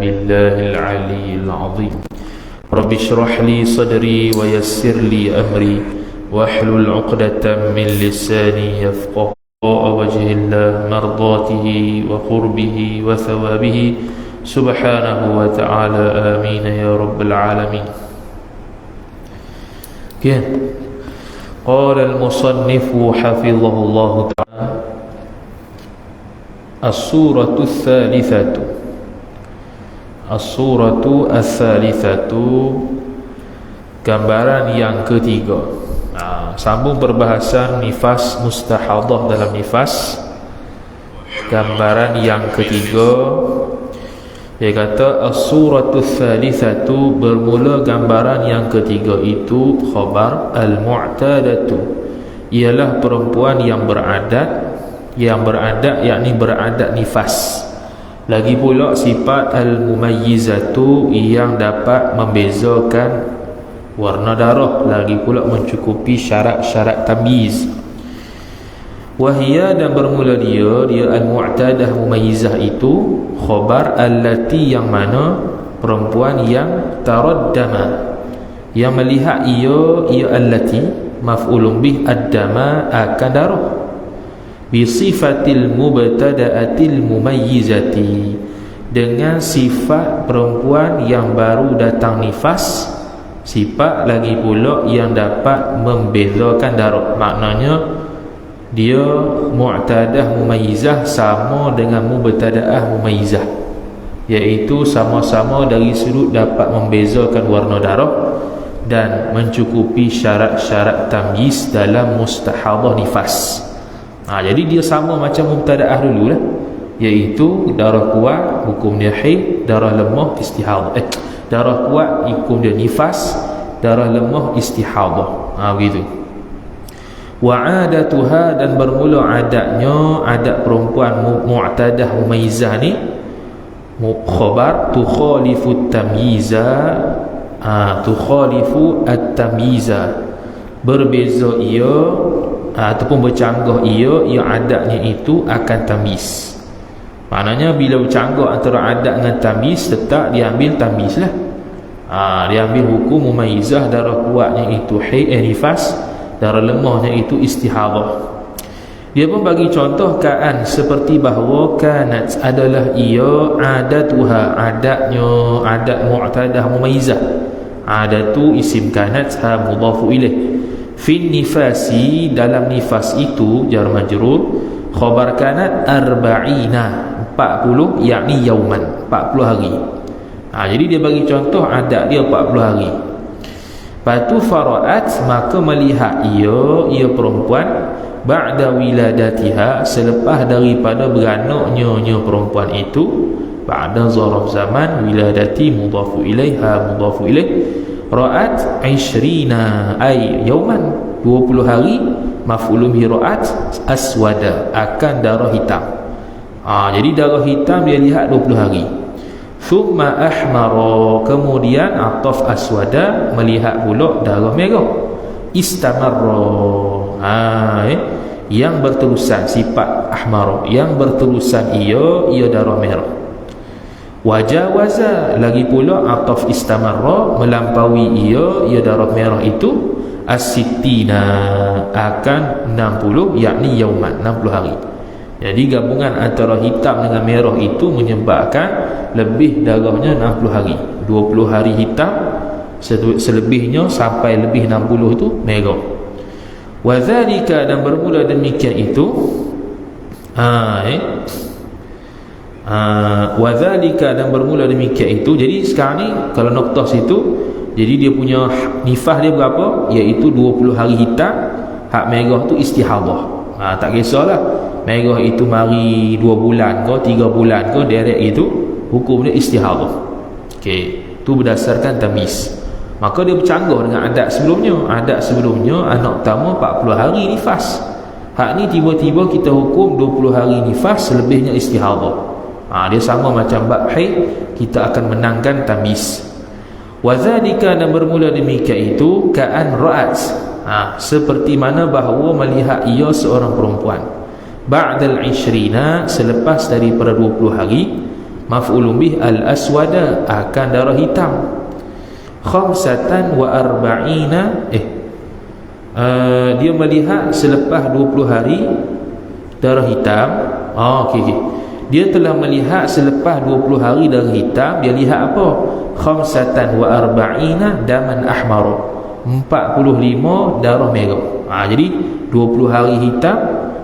بالله العلي العظيم رب اشرح لي صدري ويسر لي أمري واحلل عقدة من لساني يفقه وجه الله مرضاته وقربه وثوابه سبحانه وتعالى آمين يا رب العالمين. قال المصنف حفظه الله تعالى السورة الثالثة gambaran yang ketiga. Sambung perbahasan nifas mustahadah dalam nifas. Gambaran yang ketiga, dia kata as-suratu tsalitsatu, bermula gambaran yang ketiga itu khabar al-mu'tadatu, ialah perempuan yang beradat yakni beradat nifas. Lagi pula sifat al-mumayyizatu yang dapat membezakan warna darah, lagi pula mencukupi syarat-syarat tamyiz. Wahia, dan bermula dia al-mu'tadah mumayyizah itu khabar allati, yang mana perempuan yang taraddama, yang melihat ia allati maf'ulun bih ad-dama, akan darah, bi sifatil mubtada'atil mumayyizati, dengan sifat perempuan yang baru datang nifas, sifat lagi pula yang dapat membezakan darah. Maknanya dia mu'tadah mumayyizah sama dengan mubtada'ah mumayyizah, iaitu sama-sama dari sudut dapat membezakan warna darah dan mencukupi syarat-syarat tamyiz dalam mustahadah nifas. Jadi dia sama macam mubtada'ah dulu lah, iaitu darah kuat hukum dia haid, darah lemah istihadah. Darah kuat hukum dia nifas, darah lemah istihadah. Begitu. Wa adatuha, dan bermula adatnya, adat perempuan mu'tadah mumayyizah ni khabar tukhalifu at-tamyiza, tukhalifu at-tamyiza, berbeza ia ataupun bercanggah ia adatnya itu akan tamyiz. Maknanya bila bercanggah antara adat dengan tamyiz, tetap diambil tamyiz lah. Diambil hukum mumayyizah, darah kuatnya itu haid nifas, darah lemahnya itu istihadah. Dia pun bagi contoh kaan, seperti bahawa kanat adalah ia adatuha, adatnya, adat mu'tadah mumayyizah. Adatu isim kanat, mudhafu ilaih. Fin nifasi, dalam nifas itu jar majrur, khabar kanat arba'ina, 40, yakni yauman, 40 hari. Jadi dia bagi contoh adat dia 40 hari. Patu fara'at, maka melihat ia perempuan, ba'da wiladatiha, selepas daripada beranaknya perempuan itu, ba'da zaraf zaman, wiladati mudhafu ilaiha mudhafu ilaih, ra'at 20 ay yauman, 20 hari, maf'ulun bi ra'at aswada, akan darah hitam. Jadi darah hitam dia lihat 20 hari. Thumma ahmara, kemudian ataf aswada, melihat pula darah merah. Istamarra, yang berterusan, sifat ahmara, yang berterusan ia darah merah. Wajawaza, lagi pula ataf istamarra, melampaui ia darah merah itu as-sittina, akan 60, yakni yauman, 60 hari. Jadi gabungan antara hitam dengan merah itu menyebabkan lebih darahnya 60 hari. 20 hari hitam, selebihnya sampai lebih 60 itu merah. Wadzalika, dan bermula demikian itu wadzalika, dan bermula demikian itu. Jadi sekarang ni kalau noktah situ, jadi dia punya nifas dia berapa, iaitu 20 hari hitam, hak merah tu istihadah. Tak kisahlah merah itu mari 2 bulan ke 3 bulan ke, direct itu hukum dia istihadah. Tu berdasarkan tamyiz. Maka dia bercanggah dengan adat sebelumnya. Adat sebelumnya anak pertama 40 hari nifas. Hak ni tiba-tiba kita hukum 20 hari nifas, selebihnya istihadah. Dia sama macam bab haid, kita akan menangkan tamyiz. Wadzalika, dan bermula demikian itu ka'an ra'at, seperti mana bahawa melihat ia seorang perempuan, ba'dal 20, selepas daripada 20 hari, maf'ulun bih al-aswada, akan darah hitam. Khamsatan wa arba'ina dia melihat selepas 20 hari darah hitam. Okey. Dia telah melihat selepas 20 hari darah hitam, dia lihat apa? Khamsatan wa arba'ina daman ahmar, 45 darah merah. Jadi 20 hari hitam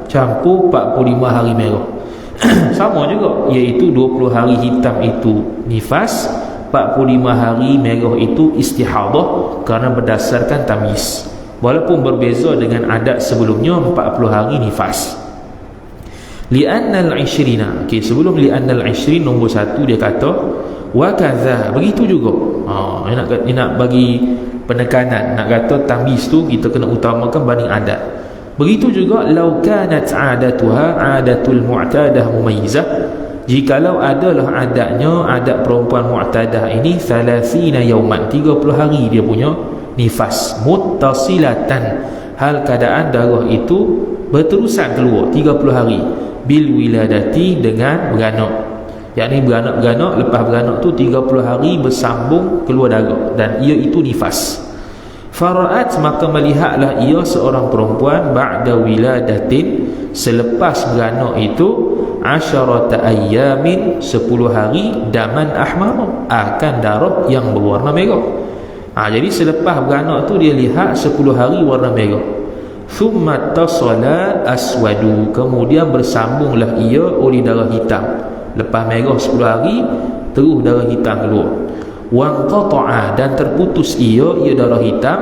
campur 45 hari merah. Sama juga, iaitu 20 hari hitam itu nifas, 45 hari merah itu istihadah, kerana berdasarkan tamyiz. Walaupun berbeza dengan adat sebelumnya 40 hari nifas. Li'annal 'ishrina. Okey, sebelum li'annal 'ishrin nombor 1 dia kata wa kadza, begitu juga. Dia nak bagi penekanan, nak kata tamyiz tu kita kena utamakan banding adat. Begitu juga law kanat 'adatuha 'adatul mu'tadah mumayyizah, jikalau adalah adatnya adat perempuan mu'tadah ini 30 yauman, 30 hari dia punya nifas, muttasilatan, hal keadaan darah itu berterusan keluar 30 hari, bil wiladati, dengan beranak, yakni beranak lepas beranak tu 30 hari bersambung keluar darah, dan ia itu nifas. Fara'at, maka melihatlah ia seorang perempuan, ba'da wiladatin, selepas beranak itu, 10 ayyamin, 10 hari, daman ahmar, akan darah yang berwarna merah. Jadi selepas beranak tu dia lihat 10 hari warna merah. Thumma tasala aswadu, kemudian bersambunglah ia oleh darah hitam. Lepas merah 10 hari, terus darah hitam keluar. Wanqata'a, dan terputus ia darah hitam,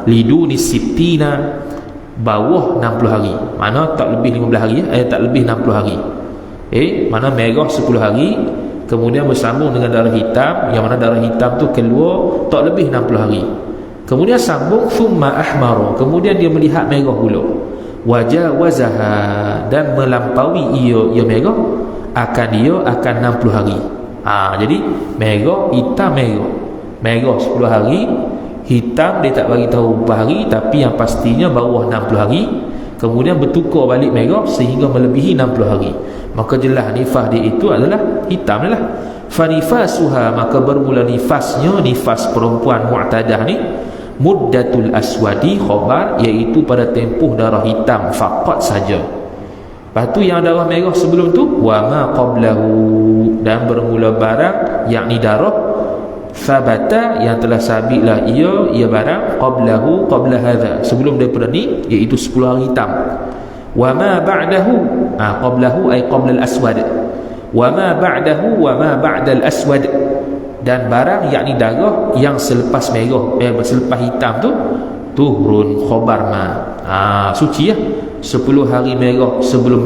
liduni sittina, bawah 60 hari. Mana tak lebih 15 hari, tak lebih 60 hari. Mana merah 10 hari, kemudian bersambung dengan darah hitam, yang mana darah hitam tu keluar tak lebih 60 hari. Kemudian sambung thumma ahmaru, kemudian dia melihat merah pula. Wajawazaha, dan melampaui ia merah, akan 60 hari. Jadi merah, hitam, merah 10 hari, hitam dia tak bagi tahu berapa hari, tapi yang pastinya bawah 60 hari. Kemudian bertukar balik merah sehingga melebihi 60 hari. Maka jelas nifas dia itu adalah hitam lah. Fanifasuha, maka bermula nifasnya, nifas perempuan mu'tadah ni, muddatul aswadi khabar, iaitu pada tempoh darah hitam faqat saja. Lepas tu yang darah merah sebelum tu, wa ma qablahu, dan bermula barang, yakni darah, sabata, yang telah sabitlah ia barang, qabla hadha, sebelum daripada ni, iaitu 10 hari hitam. Wa ma ba'dahu, qablahu ay qabla al-aswad, wa ma ba'dahu wa ma ba'da al-aswad, dan barang yakni darah yang selepas merah, selepas hitam tu, tuhrun khabar ma, suci ya. 10 hari merah sebelum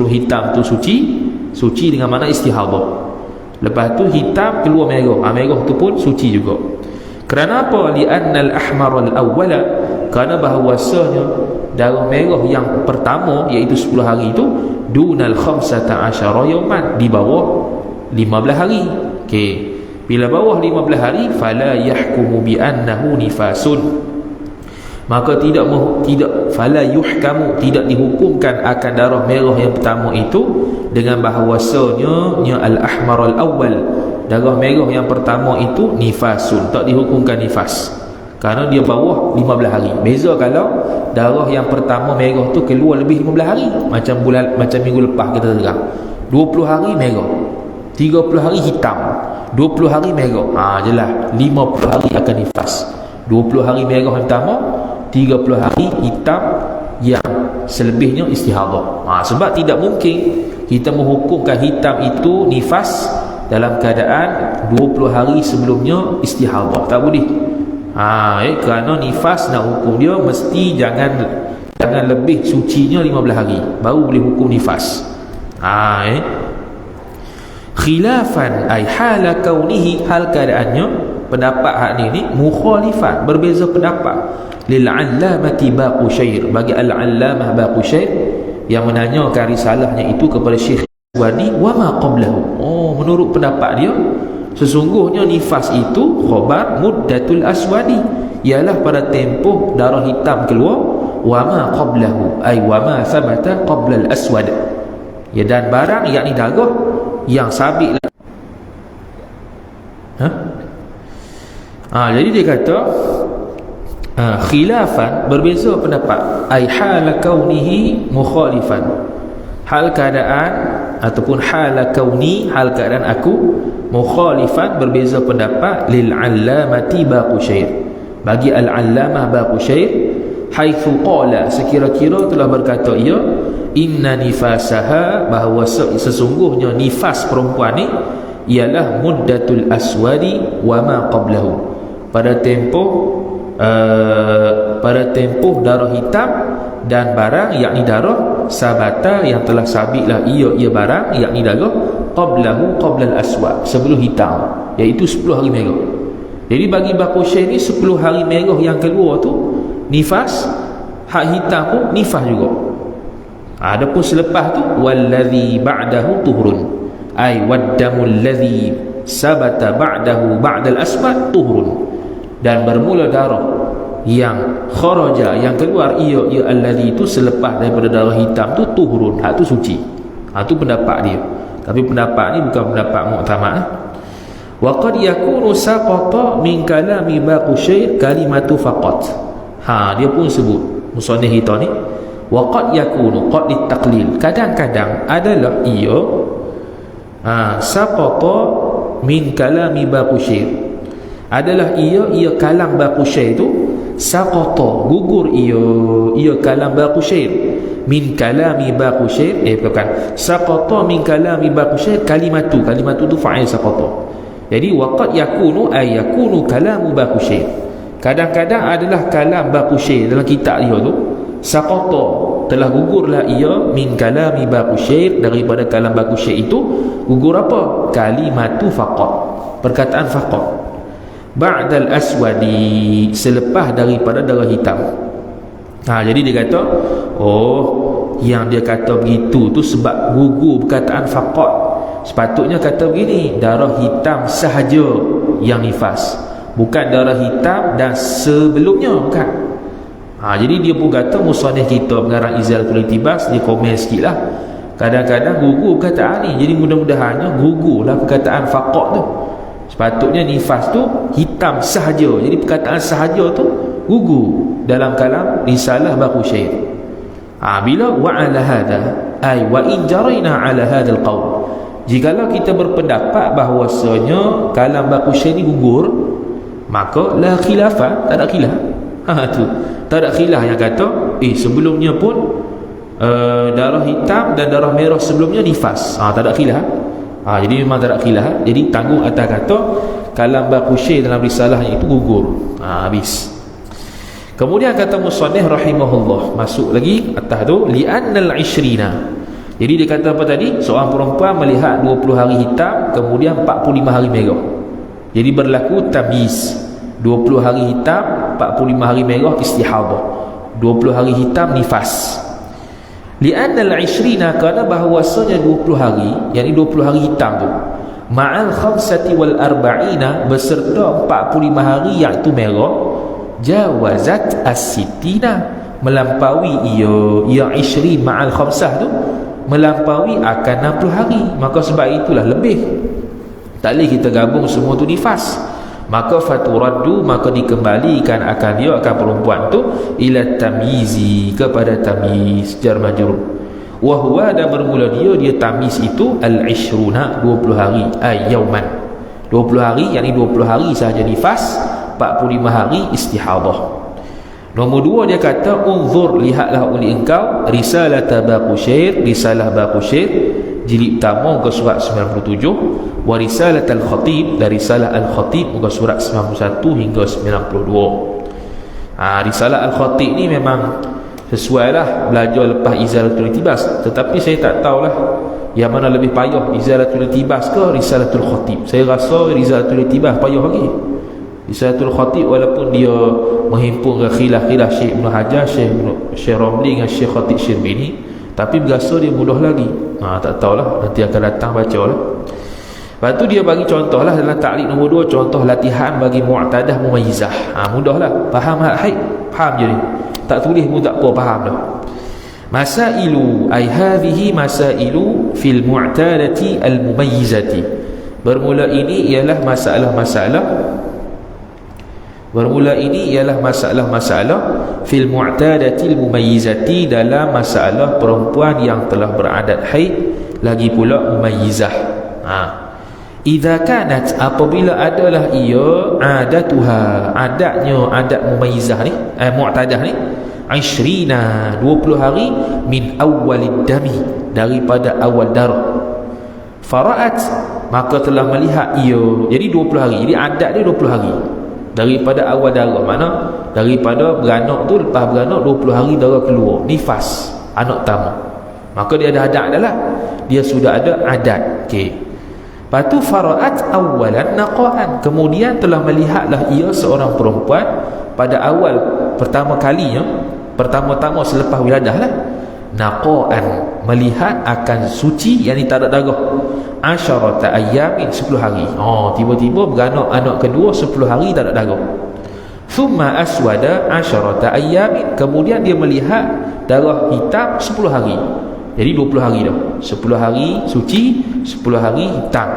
hitam tu suci dengan makna istihadah. Lepas tu hitam keluar merah, merah tu pun suci juga. Kerana apa? Li'annal ahmar al-awwala, kerana bahawasanya darah merah yang pertama, iaitu 10 hari itu, dunal 15 yauman, di bawah 15 hari. Okey, bila bawah 15 hari, fala yahkumu bi annahu nifasun, maka tidak fala yuhkamu, tidak dihukumkan akan darah merah yang pertama itu dengan bahawasanya al-ahmar al-awwal, darah merah yang pertama itu nifasun, tak dihukumkan nifas kerana dia bawah 15 hari. Beza kalau darah yang pertama merah tu keluar lebih 15 hari, macam minggu lepas kita terang, 20 hari merah, 30 hari hitam, 20 hari merah, jelas 50 hari akan nifas. 20 hari merah yang pertama, 30 hari hitam, yang selebihnya istihadah. Sebab tidak mungkin kita menghukumkan hitam itu nifas dalam keadaan 20 hari sebelumnya istihadah, tak boleh. Kerana nifas nak hukum dia mesti jangan lebih sucinya 15 hari, baru boleh hukum nifas. Khilafan ay hala kaunihi, hal keadaannya, pendapat hak ni mukhalifan, berbeza pendapat, lil allamati Baqusyair, bagi al-allamah Baqusyair yang menanyakan risalahnya itu kepada Syekh Wadi, wa ma qablahu. Menurut pendapat dia, sesungguhnya nifas itu khabar muddatul aswadi, ialah pada tempoh darah hitam keluar, wa ma qablahu ay wa ma thabata qabla al-aswad, dan barang yakni darah yang sabit Jadi dia kata khilafan, berbeza pendapat, ai hal kaunihi mukhalifan, hal keadaan ataupun hal kauni, hal keadaan aku, mukhalifan, berbeza pendapat, lil allamati Baqusyair, bagi al-allamah Baqusyair, haitsu qala, sekira-kira telah berkata ia, inna nifasaha, bahawa sesungguhnya nifas perempuan ni ialah muddatul aswadi wa ma qablahu, pada tempoh darah hitam dan barang, yakni darah sabata yang telah sabitlah ia barang, yakni darah qablahu qablal aswad, sebelum hitam, iaitu 10 hari merah. Jadi bagi Baqusyair ni 10 hari merah yang keluar tu nifas, hak hitam pun nifas juga. Adapun selepas tu wallazi ba'dahu tuhurun, ai waddamul ladzi sabata ba'dahu ba'dal aswad tuhurun, dan bermula darah yang kharaja, yang keluar ia allazi itu selepas daripada darah hitam tu tuhurun, hak tu suci. Tu pendapat dia, tapi pendapat ni bukan pendapat mu'tamad. Wa qad yakunu saqata min kalami Baqusyair kalimatu faqat. Dia pun sebut musannif kita ni, wa qad yakunu, qad litaqlil, kadang-kadang adalah ia saqata min kalami Baqusyair, adalah ia kalam Baqusyair tu, saqata, gugur ia kalam Baqusyair, min kalami Baqusyair, bukan, saqata min kalami Baqusyair kalimatu tu fa'il saqata. Jadi waqad yakunu ay yakunu kalamu Baqusyair, kadang-kadang adalah kalam Baqusyair dalam kitab dia tu, saqata, telah gugurlah ia, min kalami Baqusyair, daripada kalam Baqusyair itu gugur apa? Kalimatu faqat, perkataan faqat, ba'dal aswadi, selepas daripada darah hitam. Jadi dia kata, yang dia kata begitu tu sebab gugur perkataan faqat. Sepatutnya kata begini, darah hitam sahaja yang nifas, bukan darah hitam dan sebelumnya, bukan. Jadi dia pun kata, musannif kita pengarang Izalatul Iltibas, dia komen sikit lah, kadang-kadang gugur perkataan ni. Jadi mudah-mudahannya gugurlah perkataan faqat tu. Sepatutnya nifas tu hitam sahaja, jadi perkataan sahaja tu gugur dalam kalam risalah Baqusyair. Bila wa ala hada, ay wa in jarina ala hadal qaul, jikalau kita berpendapat bahawasanya kalam Baqusyair ni gugur, maka la khilafah, tak ada khilaf. Tu tak ada khilaf yang kata sebelumnya pun darah hitam dan darah merah sebelumnya nifas. Tak ada khilaf. Jadi memang tak ada khilaf. Jadi tanggung atas kata kalam Baqusyair dalam risalahnya itu gugur. Habis. Kemudian kata musannif rahimahullah, masuk lagi atas tu, li'annal 20. Jadi dia kata apa tadi? Seorang perempuan melihat 20 hari hitam, kemudian 45 hari merah. Jadi berlaku tamyiz. 20 hari hitam, 45 hari merah istihadah. 20 hari hitam nifas. Li'annal 20, kerana bahawasanya 20 hari, yakni 20 hari hitam tu, ma'al khamsati wal arba'ina, beserta 45 hari iaitu merah, jawazat as-sittina, melampaui ia 20 ma'al khamsah tu, melampaui akan 60 hari. Maka sebab itulah lebih, tak boleh kita gabung semua tu nifas. Maka faturaddu, maka dikembalikan akan dia, akan perempuan tu, ila tamyizi, kepada tamyiz jar majrur. Wa huwa, dan bermula dia tamyiz itu al-20, 20 hari, ay yauman, 20 hari, yakni 20 hari sahaja nifas, 45 hari istihadah. Nombor 2 dia kata, unzur, lihatlah oleh engkau risalah Baqusyair, risalah Baqusyair jilid pertama muka surat 97, wa risalah al-Khatib, dan risalah al-Khatib muka surat 91 hingga 92. Risalah al-Khatib ni memang sesuai lah belajar lepas Izalatul Iltibas, tetapi saya tak tahulah yang mana lebih payah, Izalatul Iltibas ke Risalatul Khatib. Saya rasa Izalatul Iltibas payah lagi. Risalatul Khatib walaupun dia menghimpun khilaf-khilaf Syekh Ibn Hajar, Syekh Ramli dengan Syekh Khatib Syirbini, tapi berasa dia mudah lagi. Tak tahulah, nanti akan datang baca lah. Lepas tu dia bagi contoh lah dalam taklid nombor 2, contoh latihan bagi mu'tadah mumayyizah. Mudah lah, faham haid, faham je ni, tak tulis pun tak apa, faham dah. Masailu, ay hadhihi masailu fil mu'tadati al mumayyizati, Bermula ini ialah masalah fil mu'tadatil mumayyizati, dalam masalah perempuan yang telah beradat haid, lagi pula mumayyizah. Idza kanat, apabila adalah ia adatuha, adat mumayyizah ni, mu'tadah ni, 20 hari min awwalid dami, daripada awal darah. Fara'at, maka telah melihat ia, jadi 20 hari, jadi adat dia 20 hari daripada awal darah. Mana daripada beranak tu, lepas beranak 20 hari darah keluar, nifas anak tamu, maka dia ada adat dah lah, dia sudah ada adat. Okey, lepas tu fara'at awalan naqa'an, kemudian telah melihatlah ia seorang perempuan pada awal pertama-tama selepas wiladah lah, naqa'an, melihat akan suci, yang tak ada darah, 10 ayyamin, 10 hari. Tiba-tiba beranak anak kedua 10 hari tak ada darah. Thumma aswada 10 ayyamin, kemudian dia melihat darah hitam 10 hari. Jadi 20 hari dah. 10 hari suci, 10 hari hitam.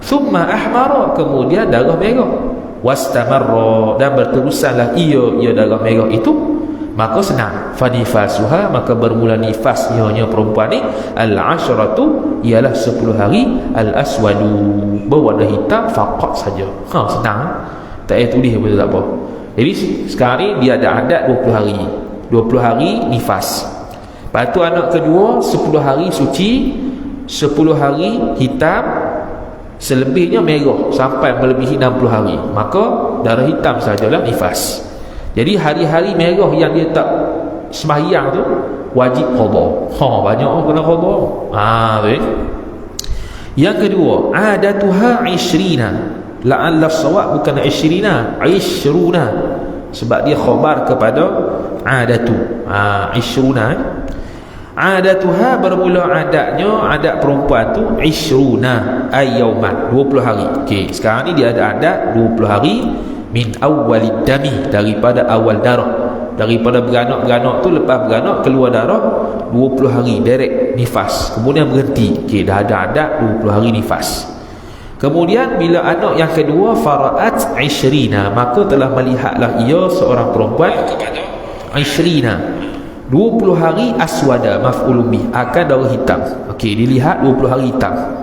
Thumma ahmara, kemudian darah merah. Wastamarra, dan berterusanlah ia darah merah itu. Maka senang, fanifasuha, maka bermula nifas ianya perempuan ni, al-ashratu, ialah 10 hari, al-aswadu, berwarna hitam, faqat saja. Senang, tak payah tulis betul tak apa. Jadi sekarang ni dia ada adat 20 hari, 20 hari nifas. Lepas tu anak kedua 10 hari suci, 10 hari hitam, selebihnya merah sampai melebihi 60 hari, maka darah hitam sajalah nifas. Jadi hari-hari merah yang dia tak sembahyang tu wajib qada. Banyak orang kena qada. Baik. Yang kedua, adatuha 20. La'alla as-shawab bukan 20, 20. Sebab dia khabar kepada adatu. 20. Adatuha, bermula adat perempuan tu 20 ayyauman, 20 hari. Okey, sekarang ni dia ada adat 20 hari min awwalid dami, daripada awal darah, daripada beranak tu, lepas beranak keluar darah 20 hari direct nifas, kemudian berhenti. Okey, dah ada adat 20 hari nifas. Kemudian bila anak yang kedua fara'at 20, maka telah melihatlah ia seorang perempuan 20 hari aswada, maf'ulun bih, akan darah hitam. Okey, dilihat 20 hari hitam.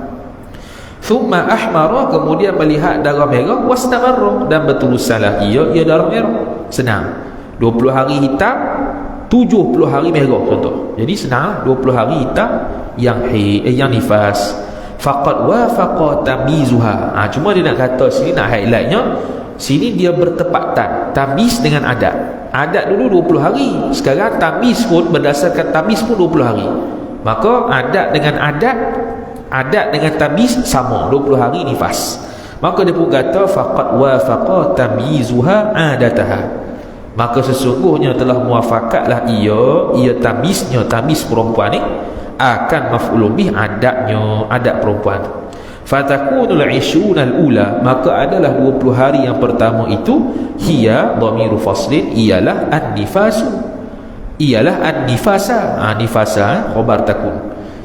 Thumma ahmara, kemudian melihat darah merah, wastamarra, dan berterusanlah ia darah merah. Senang, 20 hari hitam, 70 hari merah contoh. Jadi senang, 20 hari hitam yang nifas. Faqad wafaqa tamyizuha. Cuma dia nak kata sini, nak highlightnya sini, dia bertepatan tamyiz dengan adat. Adat dulu 20 hari, sekarang tamyiz pun berdasarkan tamyiz pun 20 hari. Maka adat dengan tamyiz sama, 20 hari nifas. Maka dia pun kata faqad wafaqa tamyizuha adataha, maka sesungguhnya telah muafakatlah ia tamyiznya, tamyiz perempuan ni akan maf'ulun bih, adat perempuan. Fatakunul 20 al-ula, maka adalah 20 hari yang pertama itu hiya dhamiru faslin, ialah an-nifasu, ialah an-nifasa. Nifasa khabar takun,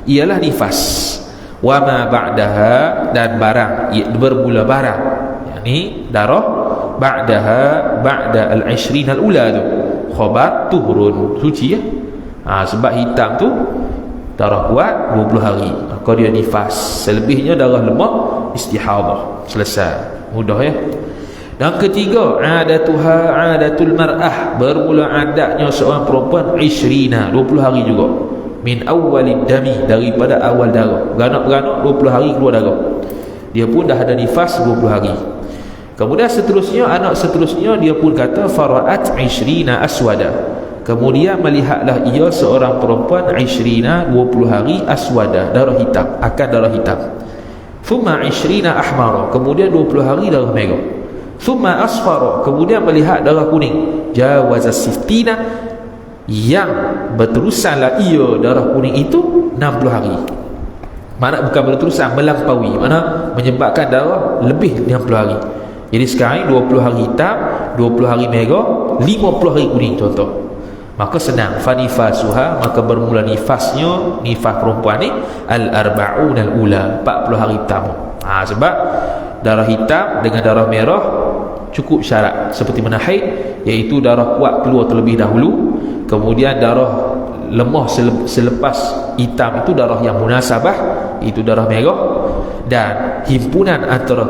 ialah nifas. Wa ma ba'daha, dan barang, bermula barang, yakni darah, ba'daha, ba'da al-20 al-ula tu khabar tuhurun, suci ya. Sebab hitam tu darah kuat 20 hari, maka dia nifas. Selebihnya darah lemah, istihadah. Selesai, mudah ya. Dan ketiga, adatuha adatul mar'ah, bermula adatnya seorang perempuan 20 hari juga, min awwalid dami, daripada awal darah. Beranak 20 hari keluar darah, dia pun dah ada nifas 20 hari. Kemudian seterusnya, anak seterusnya, dia pun kata fara'at 20 aswada, kemudian melihatlah ia seorang perempuan 20 hari aswada, darah hitam, akan darah hitam. Thumma 20 ahmara, kemudian 20 hari darah merah. Thumma asfara, kemudian melihat darah kuning, jawaza siftina, yang berterusanlah ia darah kuning itu 60 hari. Mana bukan berterusan, melampaui, mana menyebabkan darah lebih 60 hari. Jadi sekarang 20 hari hitam, 20 hari merah, 50 hari kuning contoh. Maka senang, fanifasuha, maka bermula nifasnya, nifas perempuan ni al-arba'un al-ula, 40 hari pertama. Sebab darah hitam dengan darah merah cukup syarat seperti mana haid, iaitu darah kuat keluar terlebih dahulu, kemudian darah lemah selepas hitam itu darah yang munasabah, itu darah merah, dan himpunan antara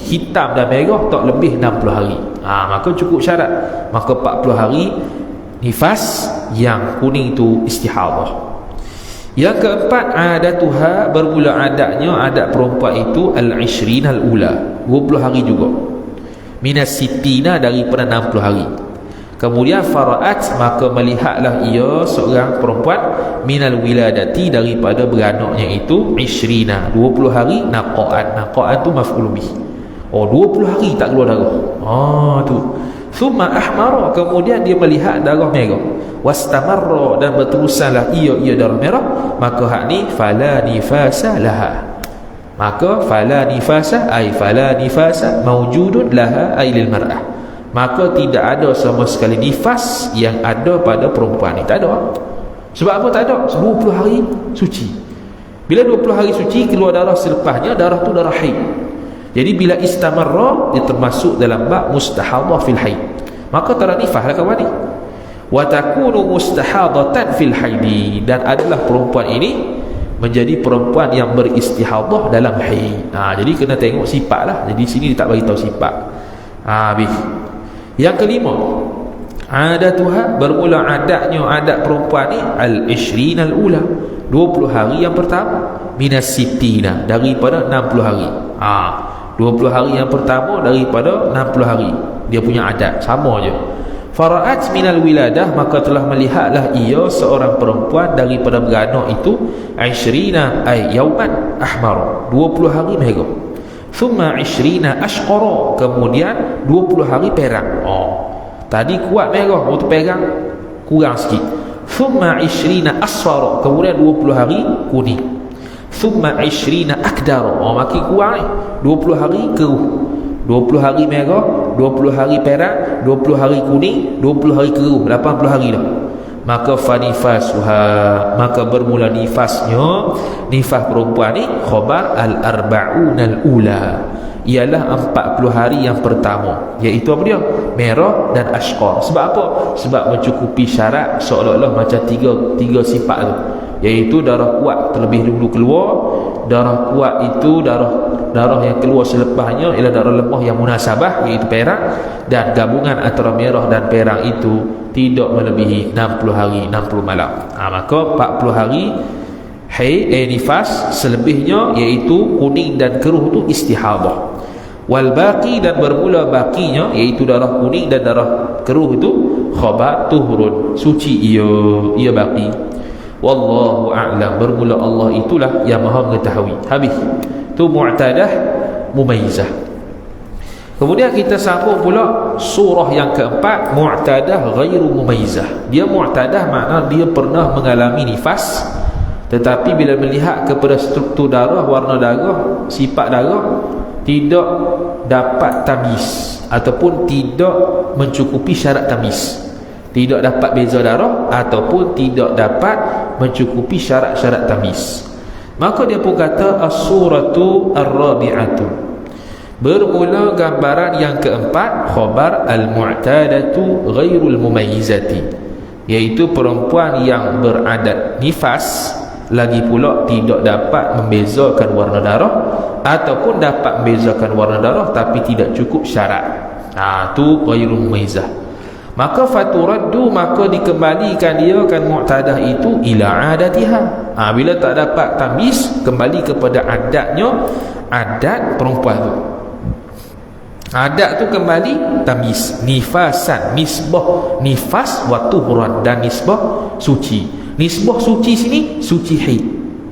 hitam dan merah tak lebih 60 hari. Maka cukup syarat. Maka 40 hari nifas, yang kuning itu istihadah. Yang keempat, adatuha, bermula adatnya, adat perempuan itu al-ishrin al-ula, 20 hari juga, minas sitina, daripada 60 hari. Kemudian fara'at, maka melihatlah ia seorang perempuan, minal wiladati, daripada beranaknya itu ishrina, 20 hari, naqa'an. Naqa'an tu maf'ul bih. 20 hari tak keluar darah. Tu. Thumma ahmara, kemudian dia melihat darah merah, wastamarra, dan berterusanlah ia darah merah, maka hak ni fala nifasa laha. Maka fala nifasa, ay fala nifasa mawjudun laha, ay lil mar'ah. Maka tidak ada sama sekali nifas yang ada pada perempuan ni. Tak ada. Sebab apa tak ada? 20 hari suci. Bila 20 hari suci, keluar darah selepasnya, darah tu darah haid. Jadi bila istamarra, dia termasuk dalam bab mustahadhah fil haid. Maka tak ada nifas lah kawan ni. Wa takunu mustahadatan fil haidi, dan adalah perempuan ini menjadi perempuan yang beristihadah dalam haid. Jadi kena tengok sifat lah. Jadi sini dia tak bagi tahu sifat. Habis. Yang kelima, adatuha, bermula adatnya, adat perempuan ni al-ishrin al-ula, 20 hari yang pertama, minas sitina, daripada 60 hari. 20 hari yang pertama daripada 60 hari dia punya adat, sama je. Fara'at minal wiladah, maka telah melihatlah ia seorang perempuan daripada beranak itu, ishrina ay yauman ahmar, 20 hari merah. Thumma ishrina ashqara, kemudian 20 hari perang. Tadi kuat merah, waktu perang kurang sikit. Thumma ishrina asfara, kemudian 20 hari kuning. Thumma ishrina akdara, makin kurang ni, 20 hari keruh. 20 hari merah, 20 hari perang, 20 hari kuning, 20 hari keruh, 80 hari dah. Maka fanifasuha, maka bermula nifasnya, nifas perempuan ni, khabar al-arba'un al-ula, ialah 40 hari yang pertama, iaitu apa dia? Merah dan ashqar. Sebab apa? Sebab mencukupi syarat, seolah-olah macam tiga sifat tu, iaitu darah kuat terlebih dulu keluar, darah kuat itu darah yang keluar selepasnya ialah darah lemah yang munasabah, iaitu perang, dan gabungan antara merah dan perang itu tidak melebihi 60 hari 60 malam. Maka 40 hari nifas, selebihnya iaitu kuning dan keruh tu istihadah. Wal baqi, dan bermula baqinya, iaitu darah kuning dan darah keruh itu khabar tuhurun, suci ia baqi. Wallahu a'lam, bermula Allah itulah yang maha mengetahui. Habis tu mu'tadah mumayyizah. Kemudian kita sambung pula surah yang keempat, mu'tadah ghairu mumayyizah. Dia mu'tadah makna dia pernah mengalami nifas, tetapi bila melihat kepada struktur darah, warna darah, sifat darah, tidak dapat tamyiz ataupun tidak mencukupi syarat tamyiz, tidak dapat beza darah ataupun tidak dapat mencukupi syarat-syarat tamyiz, maka dia pun kata as-suratu ar-rabi'atu, bermula gambaran yang keempat, khabar al-mu'tadatu ghairul mumayyizati, iaitu perempuan yang beradat nifas, lagi pula tidak dapat membezakan warna darah ataupun dapat membezakan warna darah tapi tidak cukup syarat. Tu ghairul mumayyizah. Maka faturaddu, maka dikembalikan dia kan mu'tadah itu ila adatiha. Bila tak dapat tamyiz, kembali kepada adatnya, adat perempuan tu. Adat tu kembali tamyiz, nifasan, nisbah nifas wa tuhran, dan nisbah suci. Nisbah suci sini suci haid.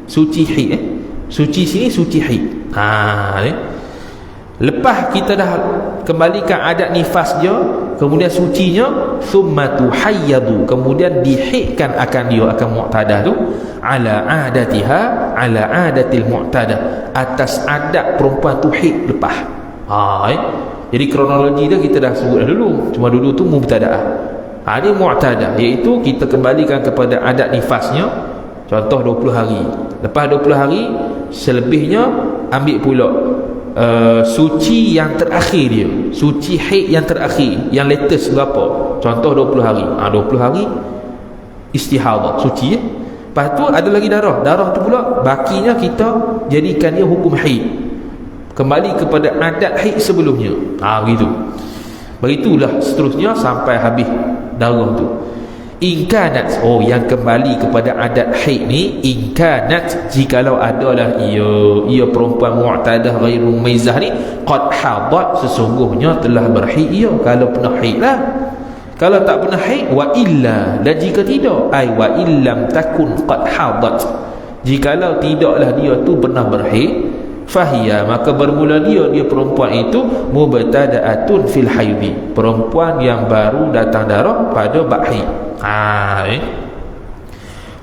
Suci haid suci sini suci haid. Lepas kita dah kembalikan adat nifas dia, kemudian sucinya, thumma tuhayyadu, kemudian dihaidkan akan dia, akan mu'tadah tu, ala adatiha, ala adatil mu'tadah, atas adat perempuan tu haid lepas. Jadi kronologi dia kita dah sebut dulu, cuma dulu tu mubtadaah. Ini mu'tadah, iaitu kita kembalikan kepada adat nifasnya. Contoh 20 hari. Lepas 20 hari, selebihnya ambil pula suci yang terakhir dia, suci haid yang terakhir, yang latest berapa? Contoh 20 hari. 20 hari istihadah, suci. Lepas tu ada lagi darah. Darah tu pula bakinya kita jadikan dia hukum haid, kembali kepada adat haid sebelumnya. Begitu. Begitulah seterusnya sampai habis darah tu. Inkanat, yang kembali kepada adat haid ni, inkanat, jikalau adalah ia perempuan mu'tadah ghairu mumaizah ni, qad hadat, sesungguhnya telah berhaid ia, kalau pernah haid lah. Kalau tak pernah haid, wa illa, dan jika tidak, wa illam takun qad hadat, jikalau tidaklah dia tu pernah berhaid, fahiya, maka bermula dia perempuan itu mubtada'atun fil haidhi, perempuan yang baru datang darah pada bab haid.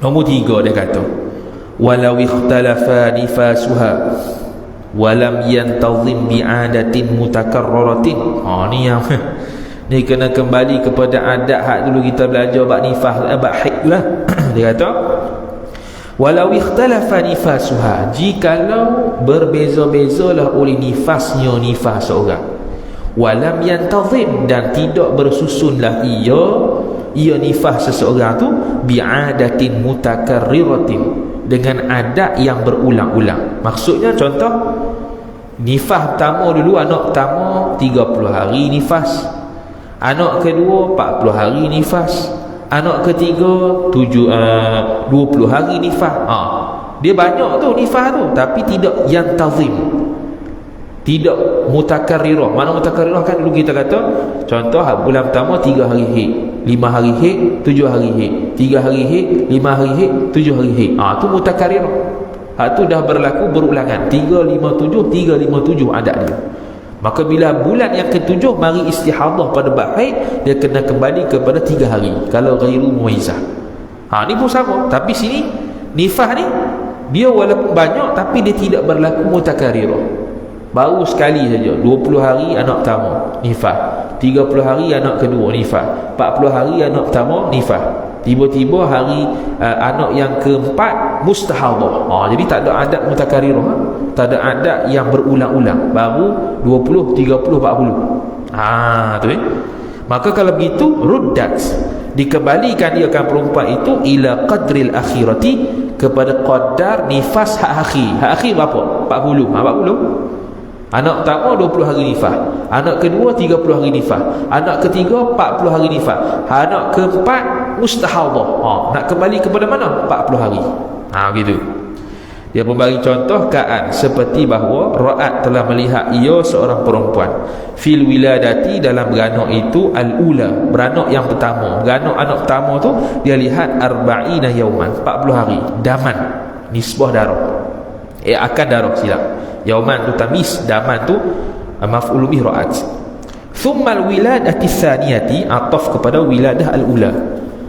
Nombor 3 dia kata, walau ikhtalafa nifasuha walam yantazim bi'adatin mutakarraratin. Ni yang ni kena kembali kepada adat hak dulu kita belajar bab nifas, bab haid lah. Dia kata walau ikhtalafa nifasuha, jikalau berbeza-bezalah oleh nifasnya nifas seorang, walam yantazim, dan tidak bersusunlah ia nifas seseorang tu bi'adatin mutakarriratin, dengan adat yang berulang-ulang. Maksudnya contoh, nifas pertama dulu, anak pertama 30 hari nifas, anak kedua 40 hari nifas, anak ketiga 20 hari nifas. Dia banyak tu nifas tu, tapi tidak yang tazim, tidak mutakarrirah. Mana mutakarrirah kan dulu kita kata, contoh bulan pertama 3 hari haid, 5 hari haid, 7 hari haid, 3 hari haid, 5 hari haid, 7 hari haid. Tu mutakarrirah. Hak tu dah berlaku berulangan, 357 adat dia. Maka bila bulan yang ketujuh mari istihadah pada bab haid, dia kena kembali kepada 3 hari kalau ghairu mumaizah. Ni pun sama, tapi sini nifas ni dia walaupun banyak tapi dia tidak berlaku mutakarrirah. Baru sekali saja, 20 hari anak pertama nifas, 30 hari anak kedua nifas, 40 hari anak pertama nifas, tiba-tiba hari anak yang keempat mustahadah. Jadi tak ada adat mutakarrirah, tak ada adat yang berulang-ulang, baru 20, 30, 40. Tu maka kalau begitu ruddat, dikembalikan dia akan perempuan itu ila qadril akhirati, kepada qadar nifas hak akhir. Hak akhir berapa? 40. 40. Anak pertama 20 hari nifas, anak kedua 30 hari nifas, anak ketiga 40 hari nifas, anak keempat mustahadah. Nak kembali kepada mana? 40 hari. Gitu. Dia memberi contoh kaan seperti bahawa ra'at telah melihat ia seorang perempuan fil wiladati, dalam beranak itu, al-ula, beranak yang pertama. Beranak anak pertama tu dia lihat arba'ina yauman, 40 hari. Daman, nisbah darah, akan darah, silap. Yauman tu tamis, daman tu maf'ul bih ra'at. Thumma al-wiladati tsaniyati, ataf kepada wiladah al-ula.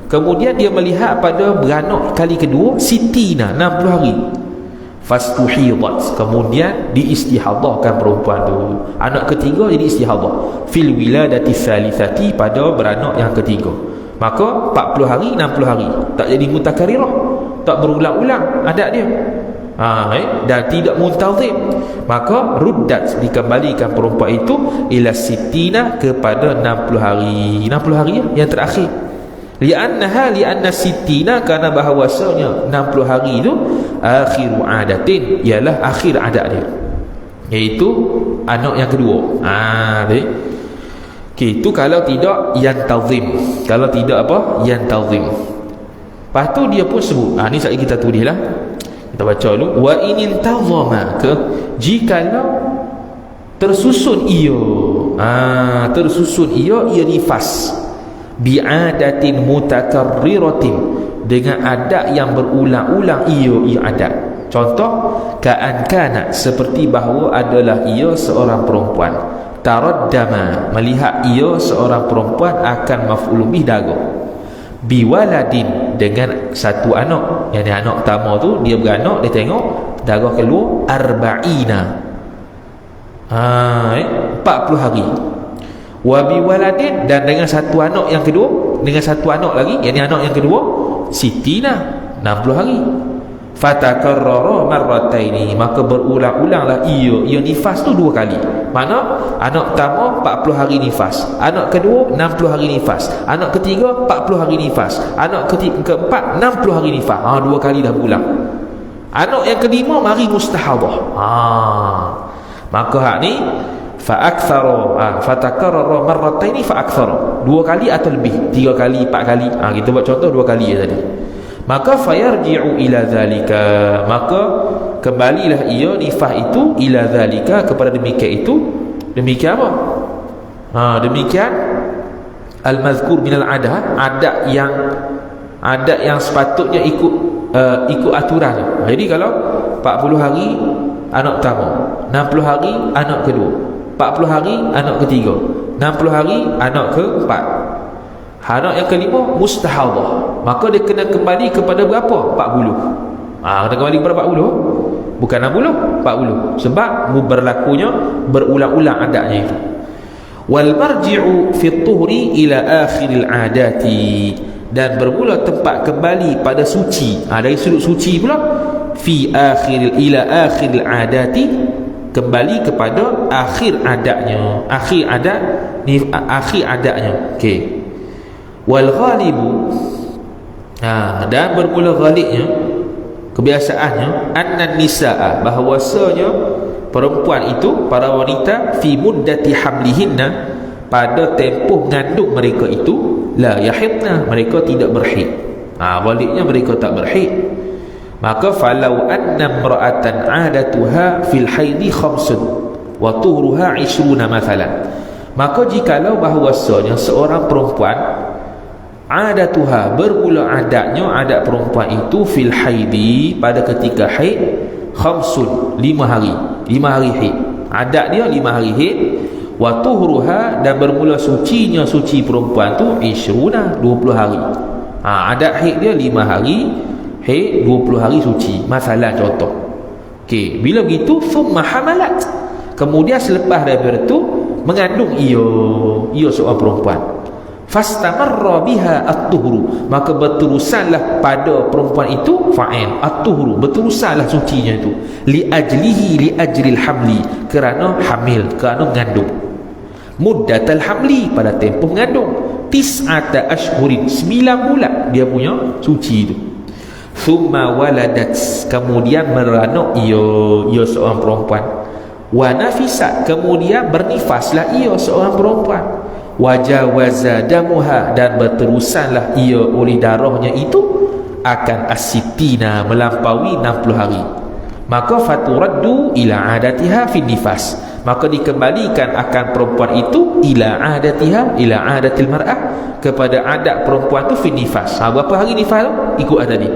Kemudian dia melihat pada beranak kali kedua, sitina, 60 hari. Fastuhidat, kemudian diistihadahkan perempuan tu. Anak ketiga jadi istihadah. Fil wiladati tsalitsati, pada beranak yang ketiga. Maka 40 hari, 60 hari. Tak jadi mutakarrirah, tak berulang-ulang adat dia. Dan tidak muntazim, maka ruddat, dikembalikan perempuan itu ila sitina, kepada 60 hari. 60 hari yang terakhir. Lianna sitina, kerana bahawasanya 60 hari itu akhiru adatin, ialah akhir adat dia, iaitu anak yang kedua. Itu kalau tidak yantazim, kalau tidak apa yantazim. Lepas tu dia pun sebut, ni sekali kita tulislah, kita baca dulu. Wa in intazama, jikalau tersusun ia, ia nifas bi'adatin mutakarriratin, dengan adat yang berulang-ulang ia adat. Contoh, ka'an kana, seperti bahawa adalah ia seorang perempuan, taraddama, melihat ia seorang perempuan akan maf'ul bih darah, biwaladin, dengan satu anak. Yang anak pertama tu dia beranak, dia tengok darah keluar arba'ina, 40 hari. Wa biwaladin, dan dengan satu anak yang kedua, dengan satu anak lagi, yang anak yang kedua sitina, 60 hari. fatakarrara marrataini, maka berulang-ulanglah ia nifas tu 2 kali. Mana anak pertama 40 hari nifas, anak kedua 60 hari nifas, anak ketiga 40 hari nifas, anak keempat 60 hari nifas. 2 kali dah berulang. Anak yang kelima mari mustahadah. Maka hak ni fa aktsara, fatakarrara marrataini fa aktsara, 2 kali atau lebih, 3 kali, 4 kali. Kita buat contoh 2 kali je tadi. Maka fayarji'u ila zalika, maka kembalilah ia nifas itu ila zalika, kepada demikian itu. Demikian apa? Demikian al-mazkur minal adat yang sepatutnya ikut aturan. Jadi kalau 40 hari anak pertama, 60 hari anak kedua, 40 hari anak ketiga, 60 hari anak keempat, anak yang kelima mustahadah, maka dia kena kembali kepada berapa? 40. Kena kembali kepada 40, bukan 60, 40. Sebab berlakunya berulang-ulang adatnya itu. Wal marji'u fi tuhri ila akhiril adati, dan bermula tempat kembali pada suci. Dari sudut suci pula, ila akhiril adati, kembali kepada akhir adatnya. Akhir adatnya. Okey. Wal ghalibu, dan bermula ghalibnya, kebiasaannya, annan nisaa, bahawasanya perempuan itu, para wanita, fi muddati hamlihinna, pada tempoh mengandung mereka itu, la yahidna, mereka tidak berhaid. Ghalibnya mereka tak berhaid. Maka falau anna imra'atan 'adatuha fil haidi khamsun wa tuhruha 20 mathalan, maka jikalau bahawasanya seorang perempuan, adatuha, bermula adatnya, adat perempuan itu, fil haidi, pada ketika haid, khamsun, 5 hari haid, adat dia 5 hari haid, wa tuhruha, dan bermula sucinya, suci perempuan tu, 20 hari. Adat haid dia 5 hari haid, 20 hari suci. Masalah contoh. Okey, bila begitu, thumma hamalat, kemudian selepas daripada itu mengandung ia seorang perempuan, fastamarra biha at-tuhru, maka berterusanlah pada perempuan itu, fa'il at-tuhru, berterusanlah sucinya itu, li ajril hamli, kerana hamil, kerana mengandung, muddatal hamli, pada tempoh mengandung, 9 ashhurin, 9 bulan dia punya suci itu. Thumma waladat, kemudian meranak ia seorang perempuan, wa nafisat, kemudian bernifaslah ia seorang perempuan, wajawaza damuha, dan berterusanlah ia oleh darahnya itu, akan asitina, melampaui 60 hari. Maka faturaddu ila adatiha fin nifas, maka dikembalikan akan perempuan itu, ila adatiha, ila adatil mar'ah, kepada adat perempuan tu fin nifas. Berapa hari nifas tu? Ikut tadi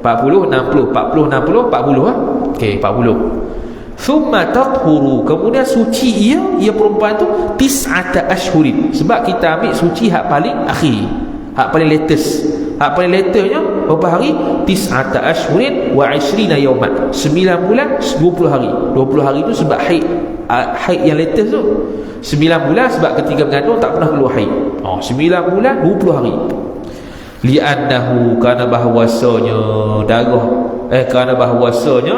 40, 60, 40, 60, 40. Okey, 40. Thumma tathuru, kemudian suci ia perempuan tu 9 ashhurin, sebab kita ambil suci hak paling akhir, hak paling latest. Hak paling latestnya berapa hari? 9 ashhurin wa 20 yawman, 9 bulan 20 hari. 20 hari tu sebab haid yang latest tu. 9 bulan sebab ketika mengandung tak pernah keluar haid. 9 bulan 20 hari. Li'annahu, kerana bahawasanya kerana bahawasanya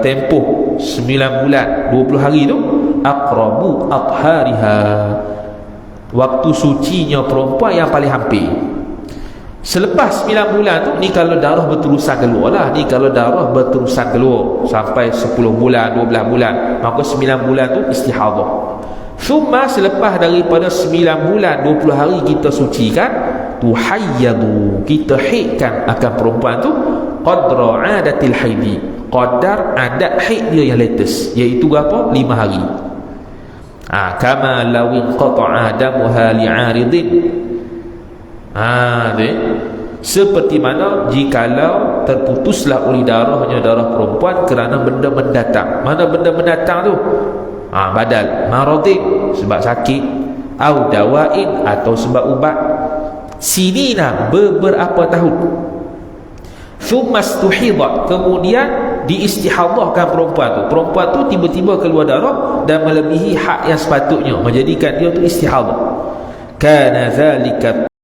tempoh 9 bulan 20 hari tu, aqrabu athariha, waktu sucinya perempuan yang paling hampir. Selepas 9 bulan tu, ni kalau darah berterusan keluar lah, ni kalau darah berterusan keluar sampai 10 bulan, 12 bulan, maka 9 bulan tu istihadah. Summa, selepas daripada 9 bulan 20 hari kita sucikan, tuhayyadu, kita haidkan akan perempuan tu, qadra adatil haidi, qadar adat haid dia yang latest, iaitu berapa? 5 hari. Kama lawin qata'a damuha li'aridin, seperti mana jikalau terputuslah oleh darahnya, darah perempuan, kerana benda mendatang. Mana benda mendatang tu? Badal maradin, sebab sakit, au dawain, atau sebab ubat, sinina, beberapa tahun. Thummastuhidat, kemudian diistihadahkan perempuan tu tiba-tiba keluar darah dan melebihi hak yang sepatutnya, menjadikan dia tu istihadah. Kana zalika